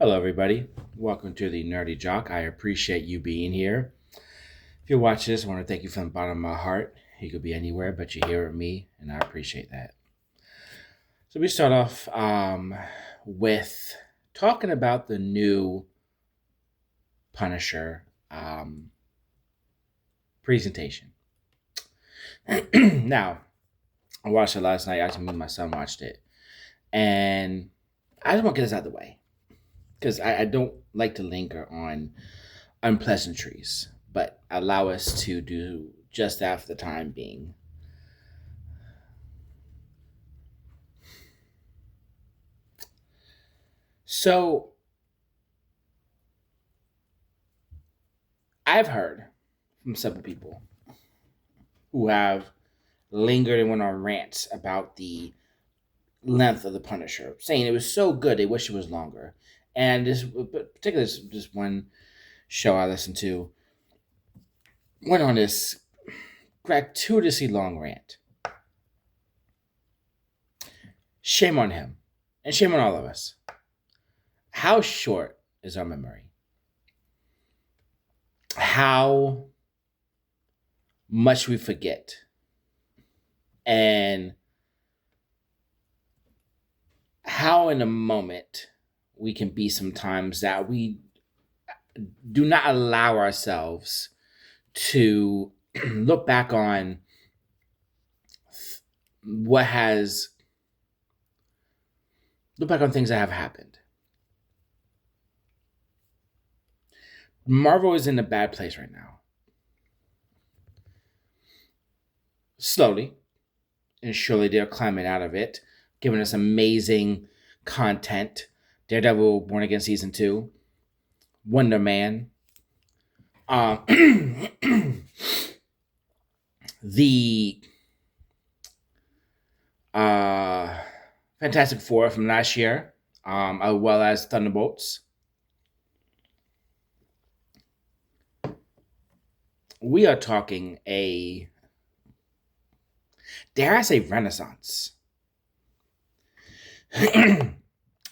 Hello, everybody. Welcome to the Nerdy Jock. I appreciate you being here. If you watch this, I want to thank you from the bottom of my heart. You could be anywhere, but you're here with me, and I appreciate that. So we start off with talking about the new Punisher presentation. Now, I watched it last night. Actually, me and my son watched it, and I just want to get this out of the way because I don't like to linger on unpleasantries, but allow us to do just that for the time being. So I've heard from several people who have lingered and went on rants about the length of the Punisher, saying it was so good they wish it was longer. And this, particularly this one show I listened to, went on this gratuitously long rant. Shame on him, and shame on all of us. How short is our memory? How much we forget, and how in a moment we can be sometimes that we do not allow ourselves to look back on what has look back on things that have happened. Marvel is in a bad place right now. Slowly and surely they're climbing out of it, giving us amazing content. Daredevil Born Again Season 2, Wonder Man, uh, the uh, Fantastic Four from last year, as well as Thunderbolts. We are talking a, dare I say, renaissance.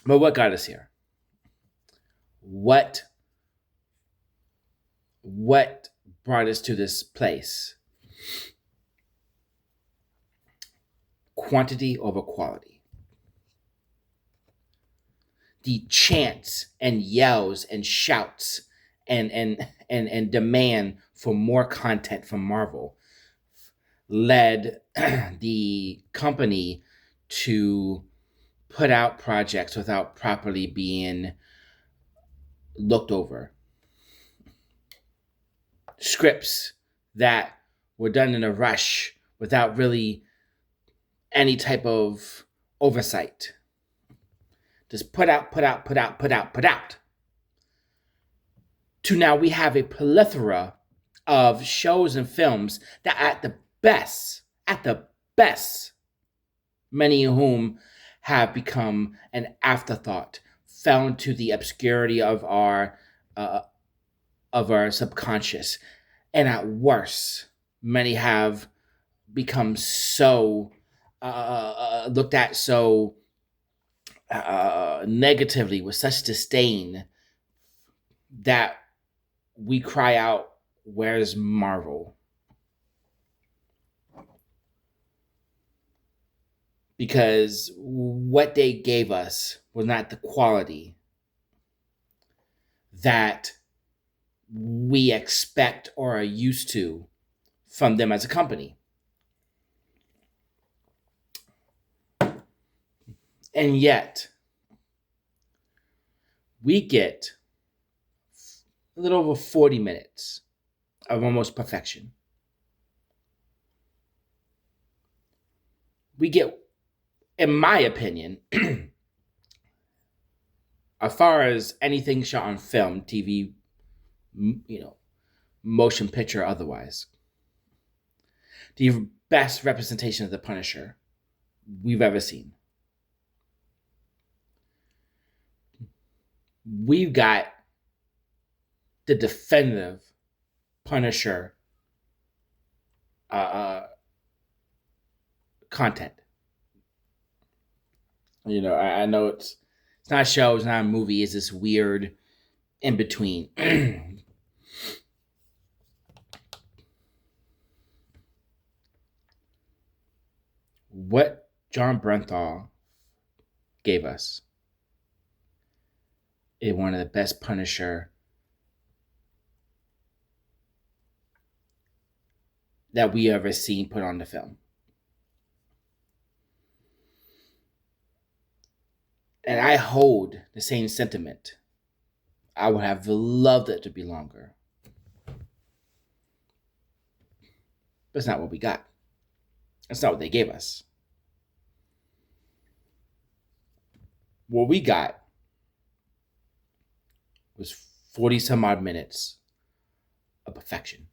But what got us here? What brought us to this place? Quantity over quality. The chants and yells and shouts and demand for more content from Marvel led the company to put out projects without properly being looked over. Scripts that were done in a rush without really any type of oversight. Just put out, put out, put out, put out, put out. To now we have a plethora of shows and films that at the best, many of whom have become an afterthought, fell into the obscurity uh, of our subconscious, and at worst, many have become so looked at so negatively with such disdain that we cry out, "Where's Marvel?" Because what they gave us was not the quality that we expect or are used to from them as a company. And yet, we get a little over 40 minutes of almost perfection. We get, in my opinion, as far as anything shot on film, TV, motion picture, otherwise, the best representation of the Punisher we've ever seen. We've got the definitive Punisher content. I know it's It's not a show. It's not a movie. It's this weird in between. What John Brenthal gave us is one of the best Punisher that we ever seen put on the film. And I hold the same sentiment. I would have loved it to be longer. But that's not what we got. That's not what they gave us. What we got was 40 some odd minutes of perfection.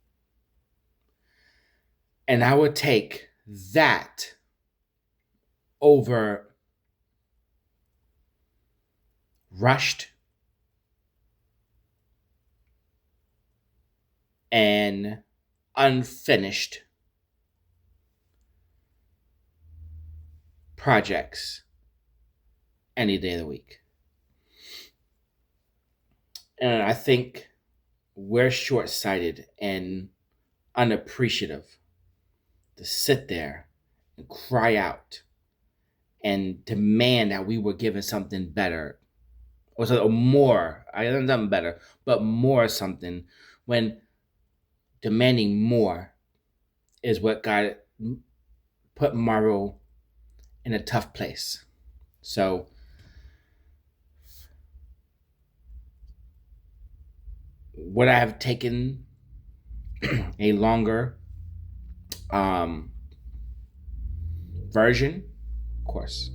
And I would take that over rushed and unfinished projects any day of the week. And I think we're short sighted and unappreciative to sit there and cry out and demand that we were given something better or more. I don't know something better, but more something when demanding more is what got put Marvel in a tough place. So would I have taken a longer version? Of course.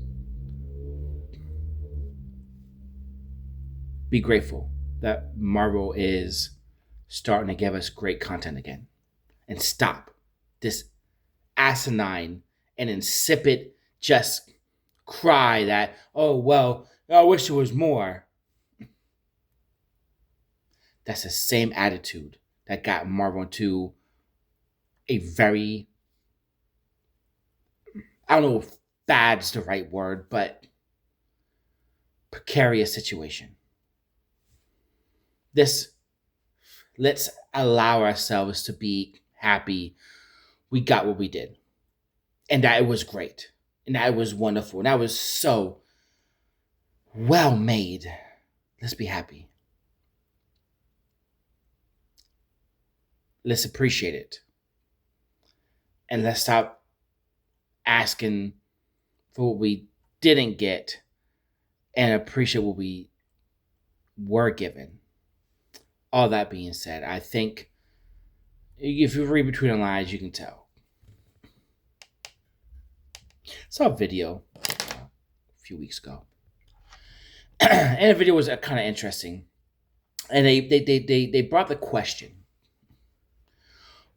Be grateful that Marvel is starting to give us great content again. And stop this asinine and insipid just cry that, oh, well, I wish there was more. That's the same attitude that got Marvel to a very, I don't know if bad's the right word, but precarious situation. This, let's allow ourselves to be happy we got what we did. And that it was great. And that it was wonderful. And that was so well made. Let's be happy. Let's appreciate it. And let's stop asking for what we didn't get and appreciate what we were given. All that being said, I think if you read between the lines, you can tell. I saw a video a few weeks ago. And the video was kind of interesting. And they brought the question,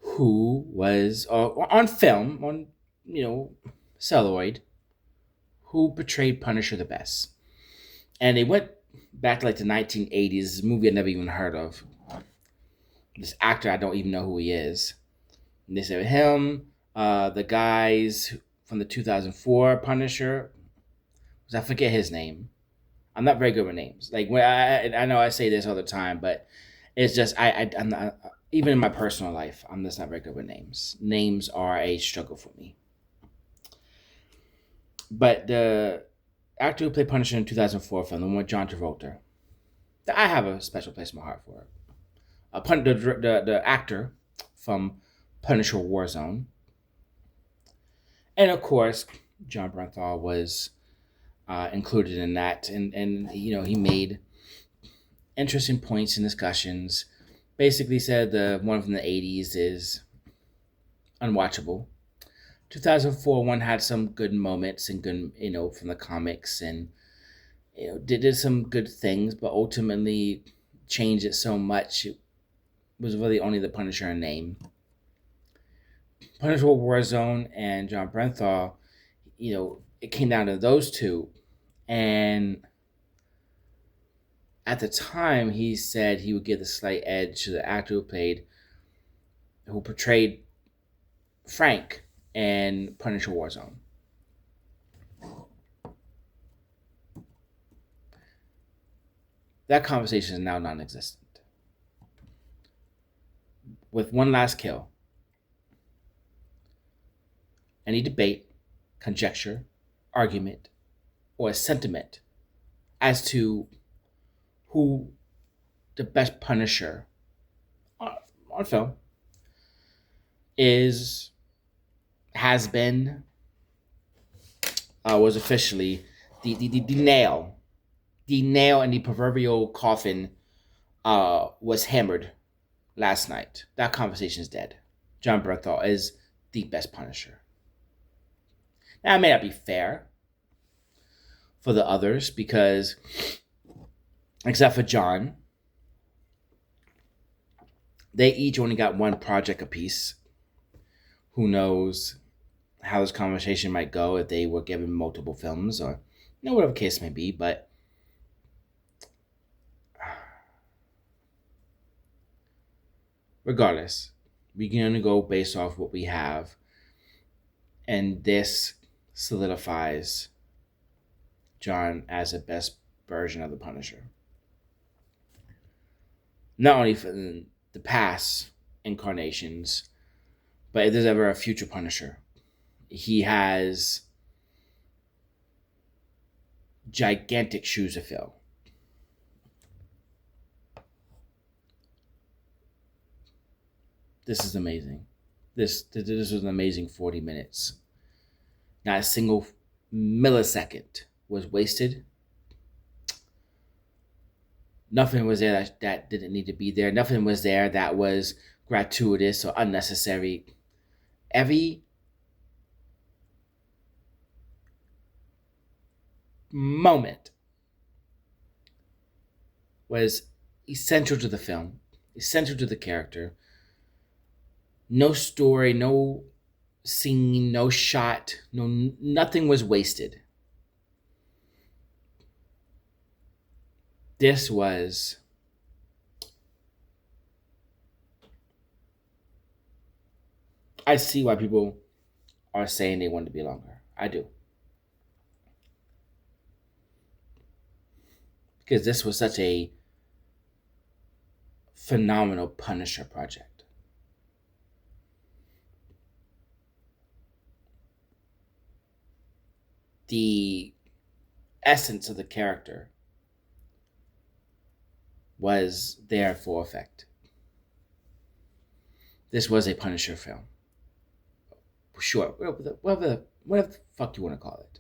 who was on film, on, celluloid, who portrayed Punisher the best? And they went back to like the 1980s, this movie I never even heard of. This actor, I don't even know who he is. And they said him, the guys from the 2004 Punisher, I forget his name. I'm not very good with names. Like when I know I say this all the time, but it's just I'm not, even in my personal life, I'm just not very good with names. Names are a struggle for me. But the actor who played Punisher in 2004 film, the one with John Travolta, I have a special place in my heart for it. The actor from Punisher Warzone, and of course, John Brenthal was included in that, and he made interesting points and discussions. Basically, said the one from the 80s is unwatchable. 2004 one had some good moments and good, from the comics, and did some good things, but ultimately changed it so much. It was really only the Punisher in name. Punisher Warzone and John Brenthal, it came down to those two. And at the time, he said he would give the slight edge to the actor who portrayed Frank in Punisher Warzone. That conversation is now non existent. With one last kill, any debate, conjecture, argument, or sentiment as to who the best Punisher on, on film is, has been, was officially the nail. The nail in the proverbial coffin was hammered last night. That conversation is dead. John Bernthal is the best Punisher. Now, it may not be fair for the others because, except for John, they each only got one project apiece. Who knows how this conversation might go if they were given multiple films or whatever the case may be, but regardless, we can only go based off what we have, and this solidifies John as the best version of the Punisher. Not only for the past incarnations, but if there's ever a future Punisher, he has gigantic shoes to fill. This is amazing. This was an amazing 40 minutes. Not a single millisecond was wasted. Nothing was there that didn't need to be there. Nothing was there that was gratuitous or unnecessary. Every moment was essential to the film, essential to the character. No story, no scene, no shot, nothing was wasted. This was I see why people are saying they want to be longer. I do. Because this was such a phenomenal Punisher project. The essence of the character was there for effect. This was a Punisher film. Sure, whatever the fuck you want to call it.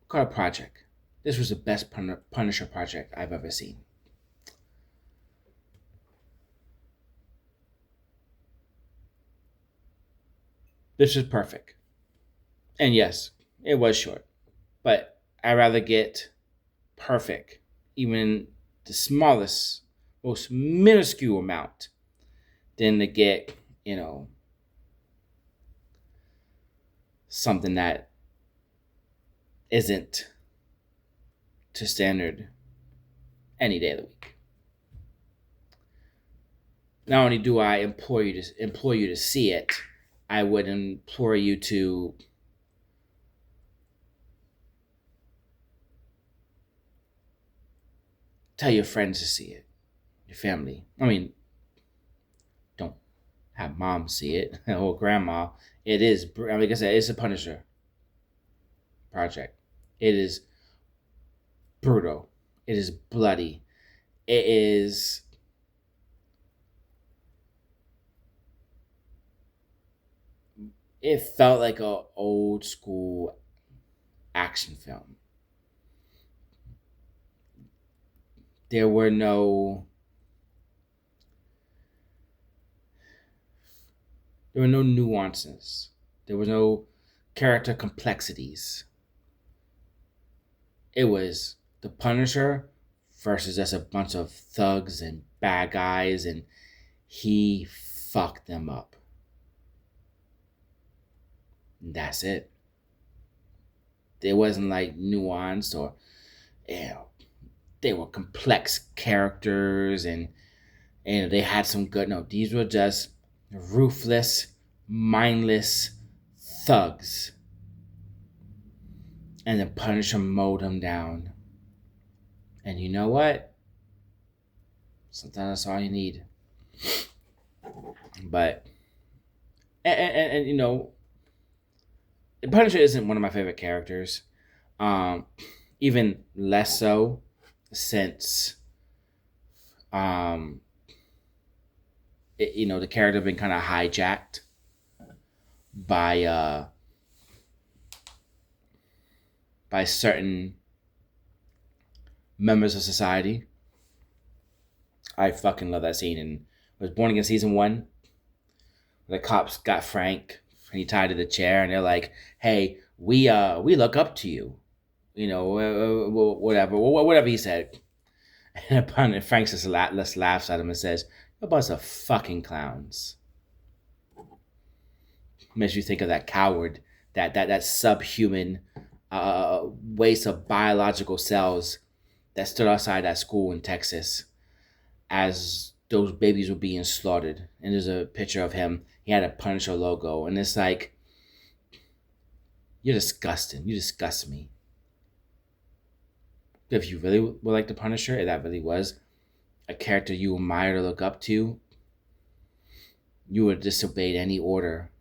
Call it a project. This was the best Punisher project I've ever seen. This is perfect. And yes, it was short. But I'd rather get perfect, even the smallest, most minuscule amount, than to get, something that isn't to standard any day of the week. Not only do I implore you to see it, I would implore you to tell your friends to see it, your family. I mean, don't have mom see it or grandma. It is, like I said, it's a Punisher project. It is brutal. It is bloody. It is it felt like a old school action film. There were no nuances. There was no character complexities. It was the Punisher versus just a bunch of thugs and bad guys, and he fucked them up. And that's it. There wasn't like nuance or, they were complex characters and they had some good. No, these were just ruthless, mindless thugs. and the Punisher mowed him down. And you know what? Sometimes that's all you need. But and Punisher isn't one of my favorite characters. Um, Even less so since um, the character been kind of hijacked by by certain members of society. I fucking love that scene. And was Born Again season one. The cops got Frank and he tied to the chair, and they're like, "Hey, we look up to you." Whatever he said. And Frank just laughs at him and says, "You're a bunch of fucking clowns." Makes you think of that coward, that subhuman waste of biological cells that stood outside that school in Texas as those babies were being slaughtered. And there's a picture of him. He had a Punisher logo, and it's like, you're disgusting. You disgust me. If you really were like the Punisher, if that really was a character you admire to look up to, you would have disobeyed any order,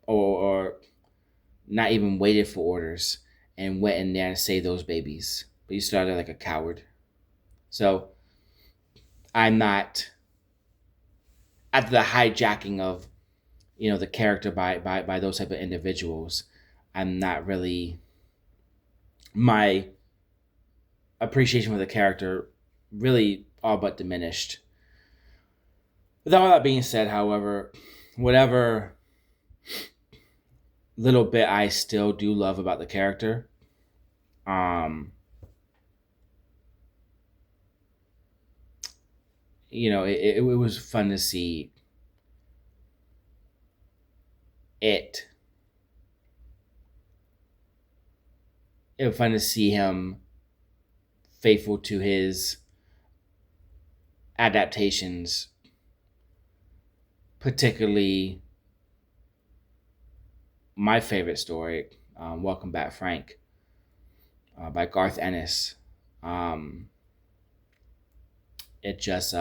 or not even waited for orders and went in there and saved those babies. But you started like a coward. So I'm not, after the hijacking of the character by those type of individuals, I'm not really, my appreciation for the character really all but diminished. With all that being said, however, whatever little bit I still do love about the character, um, it was fun to see it. It was fun to see him faithful to his adaptations, particularly my favorite story, Welcome Back, Frank, by Garth Ennis. Um, it just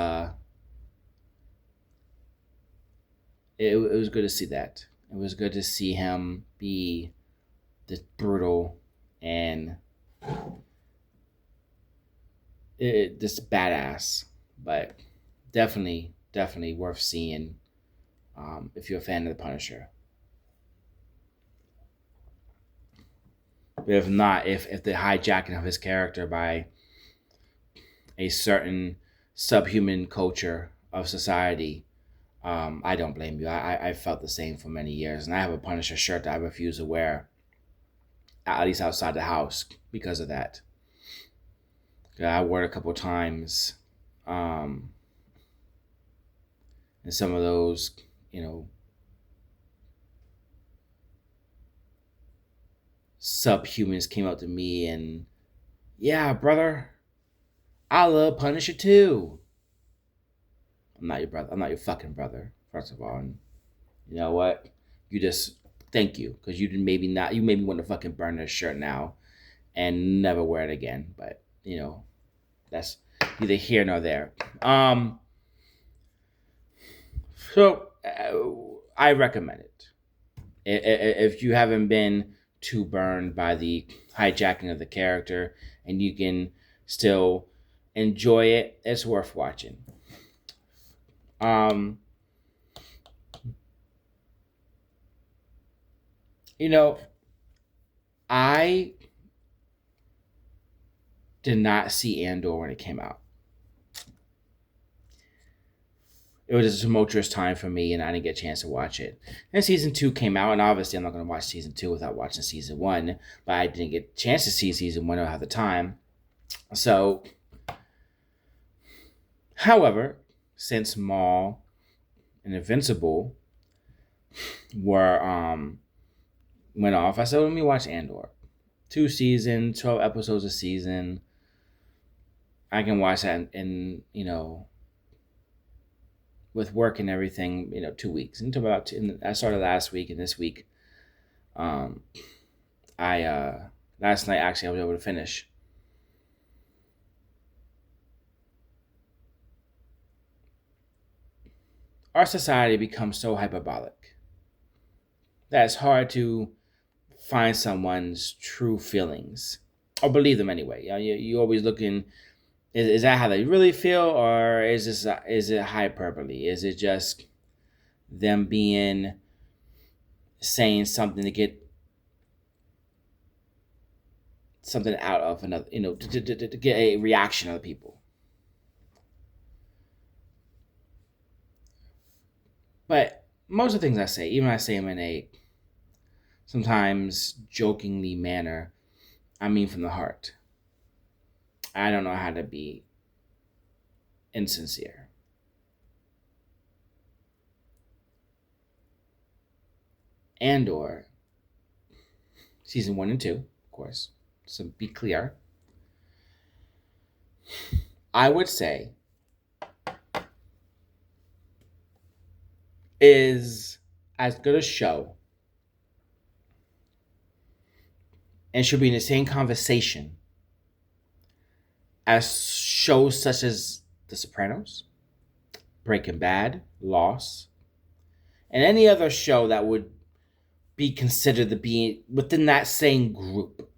it was good to see that. It was good to see him be this brutal and this badass, but definitely worth seeing if you're a fan of the Punisher. But if not, if the hijacking of his character by a certain subhuman culture of society, I don't blame you. I felt the same for many years, and I have a Punisher shirt that I refuse to wear, at least outside the house, because of that. I wore it a couple times, um, and some of those, you know, subhumans came up to me and, yeah, brother, I love Punisher too. I'm not your brother. I'm not your fucking brother, first of all. And you know what? You just thank you, because you didn't maybe not. You made me want to fucking burn this shirt now and never wear it again. But that's neither here nor there. So I recommend it. If you haven't been too burned by the hijacking of the character and you can still enjoy it, it's worth watching. Um, you know, I did not see Andor when it came out. It was a tumultuous time for me, and I didn't get a chance to watch it. And season 2 came out, and obviously I'm not going to watch season 2 without watching season 1. But I didn't get a chance to see season 1. I don't have the time. So, however, since Maul and Invincible were went off, I said, let me watch Andor. 2 seasons, 12 episodes a season. I can watch that in with work and everything, 2 weeks. Until I started last week, and this week, I last night actually I was able to finish. Our society becomes so hyperbolic that it's hard to find someone's true feelings or believe them anyway. You always looking. Is that how they really feel, or is it hyperbole? Is it just them being saying something to get something out of another, to get a reaction of the people? But most of the things I say, even I say them in a sometimes jokingly manner, I mean from the heart. I don't know how to be insincere. Andor, season 1 and 2, of course. So be clear. I would say is as good a show and should be in the same conversation as shows such as The Sopranos, Breaking Bad, Lost, and any other show that would be considered to be within that same group.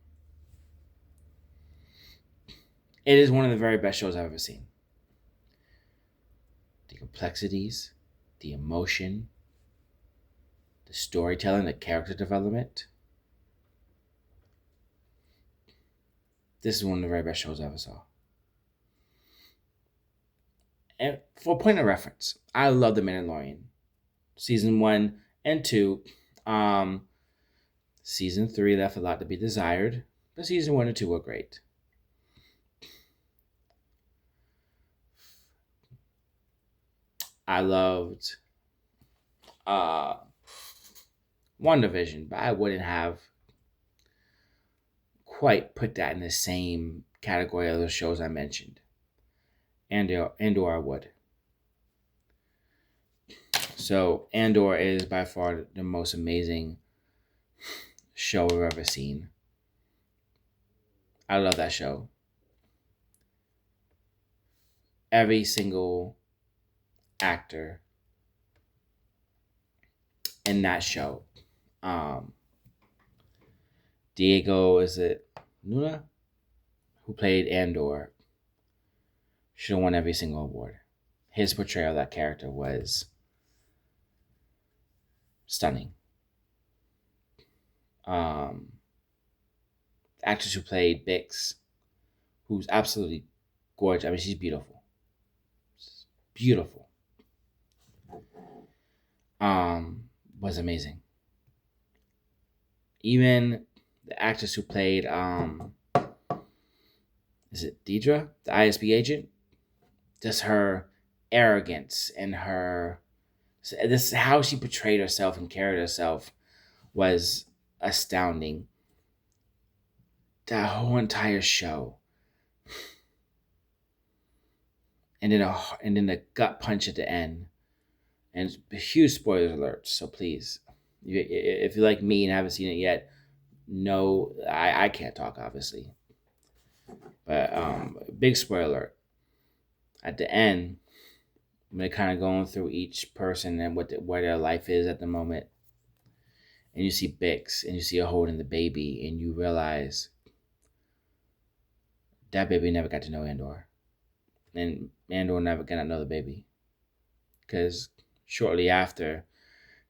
It is one of the very best shows I've ever seen. The complexities, the emotion, the storytelling, the character development. This is one of the very best shows I ever saw. And for a point of reference, I love The Mandalorian. Season 1 and 2. Um, Season 3 left a lot to be desired, but season 1 and 2 were great. I loved uh WandaVision, but I wouldn't have quite put that in the same category of the shows I mentioned. Andor I would. So Andor is by far the most amazing show I've ever seen. I love that show. Every single actor in that show. Um, Diego, is it Luna? Who played Andor, should have won every single award. His portrayal of that character was stunning. The actress who played Bix, who's absolutely gorgeous. I mean, she's beautiful. Beautiful. Was amazing. Even the actress who played is it Deidre, the ISB agent? Just her arrogance and her this how she portrayed herself and carried herself was astounding. That whole entire show, and then the gut punch at the end, and huge spoiler alert. So please, if you're like me and haven't seen it yet, no, I can't talk obviously, but big spoiler alert. At the end, when they're kind of going through each person and where their life is at the moment, and you see Bix and you see her holding the baby, and you realize that baby never got to know Andor, and Andor never got to know the baby, because shortly after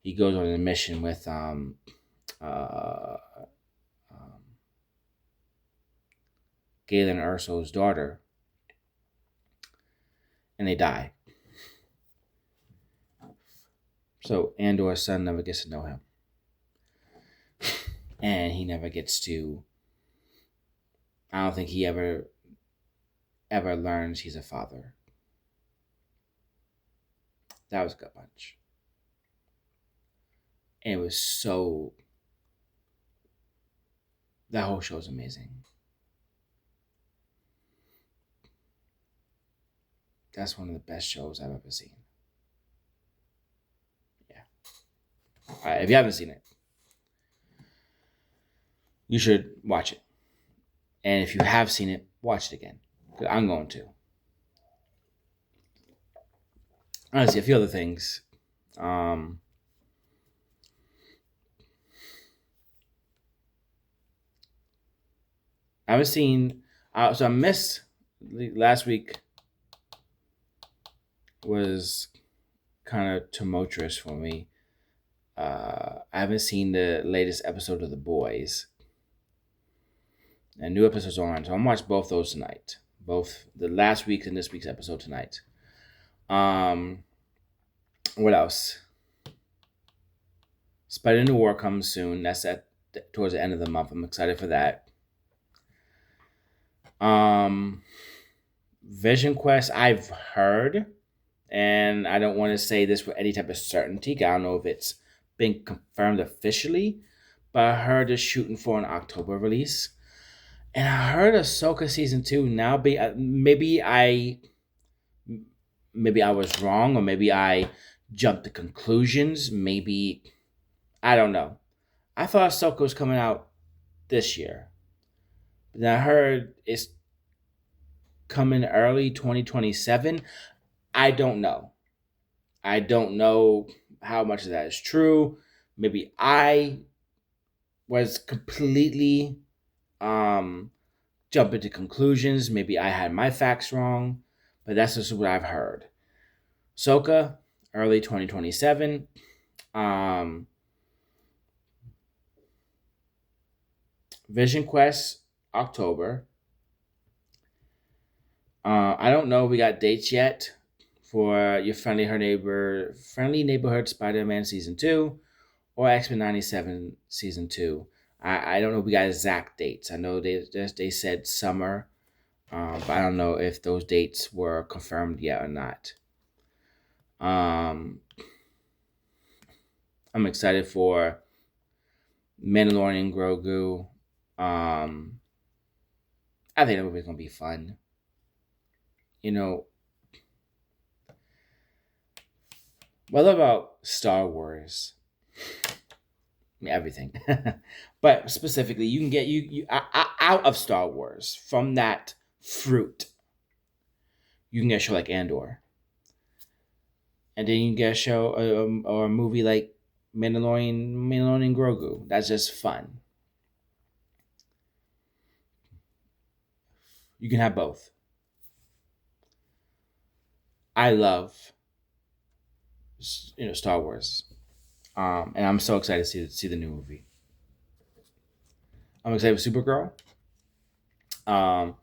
he goes on a mission with uh, um, Galen Erso's daughter, and they die. So Andor's son never gets to know him, and he never gets to. I don't think he ever learns he's a father. That was a gut punch, and it was so. That whole show is amazing. That's one of the best shows I've ever seen. Yeah. All right, if you haven't seen it, You should watch it. And if you have seen it, watch it again. 'Cause I'm going to. Honestly, a few other things. Um, I haven't seen. So I missed last week. Was kind of tumultuous for me. I haven't seen the latest episode of The Boys. And new episodes are on, so I'm gonna watch both those tonight. Both the last week's and this week's episode tonight. Um, what else? Spider New War comes soon. That's at towards the end of the month. I'm excited for that. Um, Vision Quest, I've heard, and I don't want to say this with any type of certainty. I don't know if it's been confirmed officially, but I heard it's shooting for an October release. And I heard Ahsoka season 2 now be maybe I was wrong, or maybe I jumped to conclusions. Maybe I don't know. I thought Ahsoka was coming out this year, but then I heard it's coming early 2027. I don't know. I don't know how much of that is true. Maybe I was completely jumping to conclusions. Maybe I had my facts wrong, but that's just what I've heard. Ahsoka, early 2027. Um, Vision Quest, October. I don't know. We got dates yet for your friendly neighborhood Spider-Man season 2, or X-Men 97 season 2. I don't know. If we got exact dates. I know they said summer, but I don't know if those dates were confirmed yet or not. I'm excited for Mandalorian Grogu. I think that movie's gonna be fun. You know, what about Star Wars? I mean, everything, but specifically, you can get out of Star Wars from that fruit. You can get a show like Andor, and then you can get a show or a movie like Mandalorian Grogu. That's just fun. You can have both. I love Star Wars, and I'm so excited to see the new movie. I'm excited for Supergirl. Um,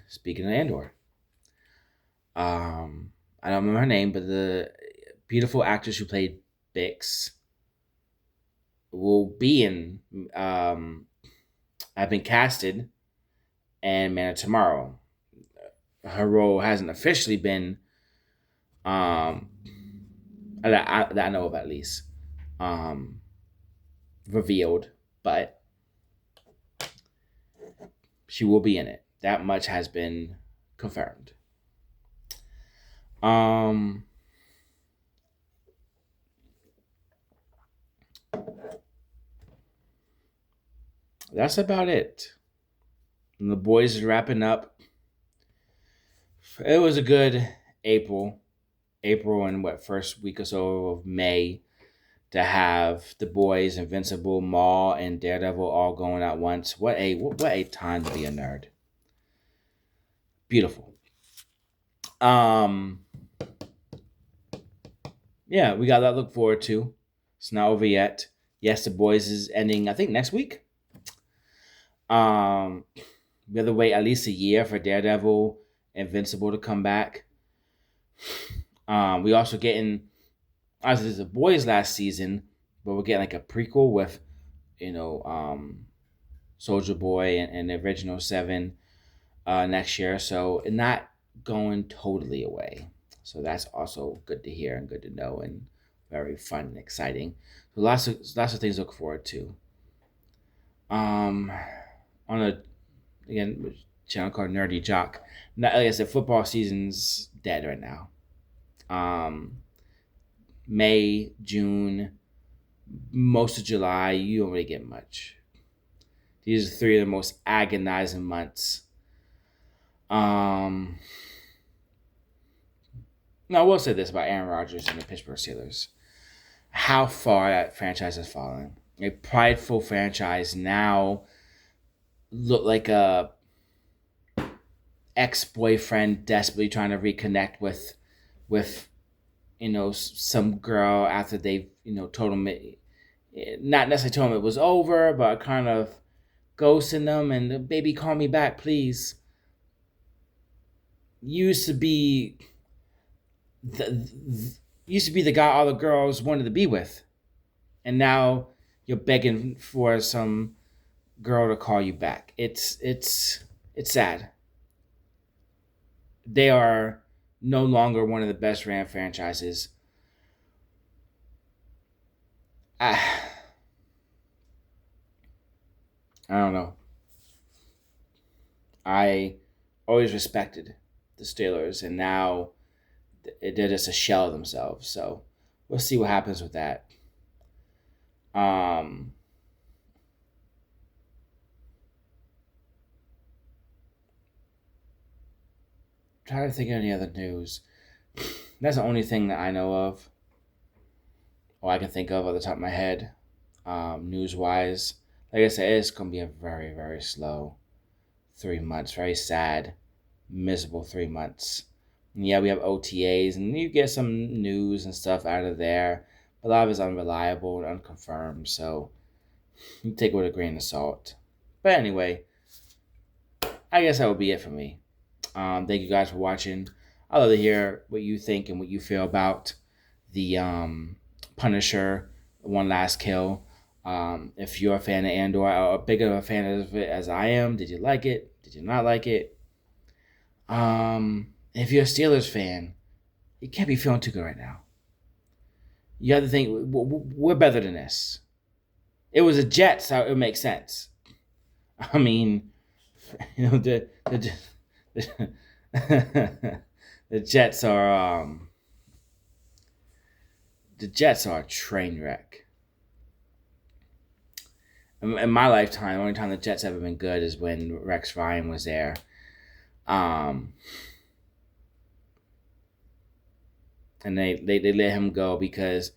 Speaking of Andor, I don't remember her name, but the beautiful actress who played Bix will be in. I've been casted, and Man of Tomorrow. Her role hasn't officially been, that I know of at least, um, revealed, but she will be in it. That much has been confirmed. That's about it. And the boys is wrapping up. It was a good April. April and first week or so of May to have the boys, Invincible, Maul, and Daredevil all going at once. What a time to be a nerd. Beautiful. Yeah, we got that to look forward to. It's not over yet. Yes, the boys is ending, I think, next week. We have to wait at least a year for Daredevil, Invincible to come back. We also getting, as is the boys last season, but we're getting like a prequel with, Soldier Boy and the original 7 next year. So not going totally away. So that's also good to hear and good to know and very fun and exciting. So lots of things to look forward to. On a channel called Nerdy Jock. Like I said, football season's dead right now. May, June, most of July, you don't really get much. These are three of the most agonizing months. Um, Now, I will say this about Aaron Rodgers and the Pittsburgh Steelers: how far that franchise has fallen. A prideful franchise now look like a ex-boyfriend desperately trying to reconnect with some girl after they've told him not necessarily told him it was over, but kind of ghosting them and baby, call me back, please. Used to be the guy all the girls wanted to be with, and now you're begging for some girl to call you back. It's sad. They are no longer one of the best ran franchises. I, I don't know. I always respected the Steelers, and now they're just a shell of themselves. So we'll see what happens with that. Um, Trying to think of any other news. That's the only thing that I know of, or I can think of off the top of my head, news wise. Like I said, it's gonna be a very, very slow 3 months. Very sad, miserable 3 months. And yeah, we have OTAs, and you get some news and stuff out of there. But a lot of it's unreliable and unconfirmed, so you take it with a grain of salt. But anyway, I guess that would be it for me. Thank you guys for watching. I'd love to hear what you think and what you feel about the Punisher, One Last Kill. If you're a fan of Andor, or a bigger a fan of it as I am, did you like it? Did you not like it? If you're a Steelers fan, you can't be feeling too good right now. You have to think we're better than this. It was a Jets, so it makes sense. I mean, the the Jets are a train wreck. In my lifetime, the only time the Jets ever been good is when Rex Ryan was there. And they let him go because,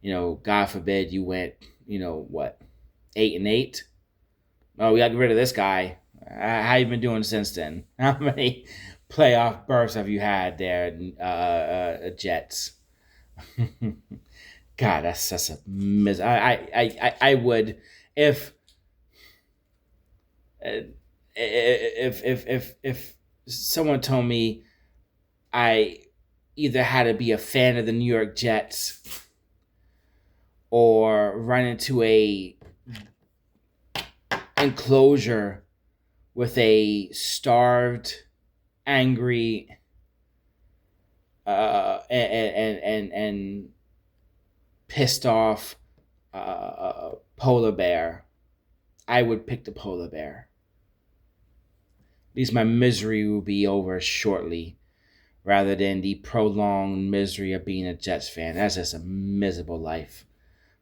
God forbid you went, what, 8-8. Oh, we got to get rid of this guy. How you been doing since then? How many playoff berths have you had there, Jets? God, that's a mis. I would if if someone told me I either had to be a fan of the New York Jets or run into a enclosure with a starved, angry, and pissed off polar bear, I would pick the polar bear. At least my misery will be over shortly, rather than the prolonged misery of being a Jets fan. That's just a miserable life.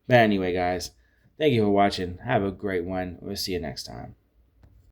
But anyway, guys, thank you for watching. Have a great one. We'll see you next time.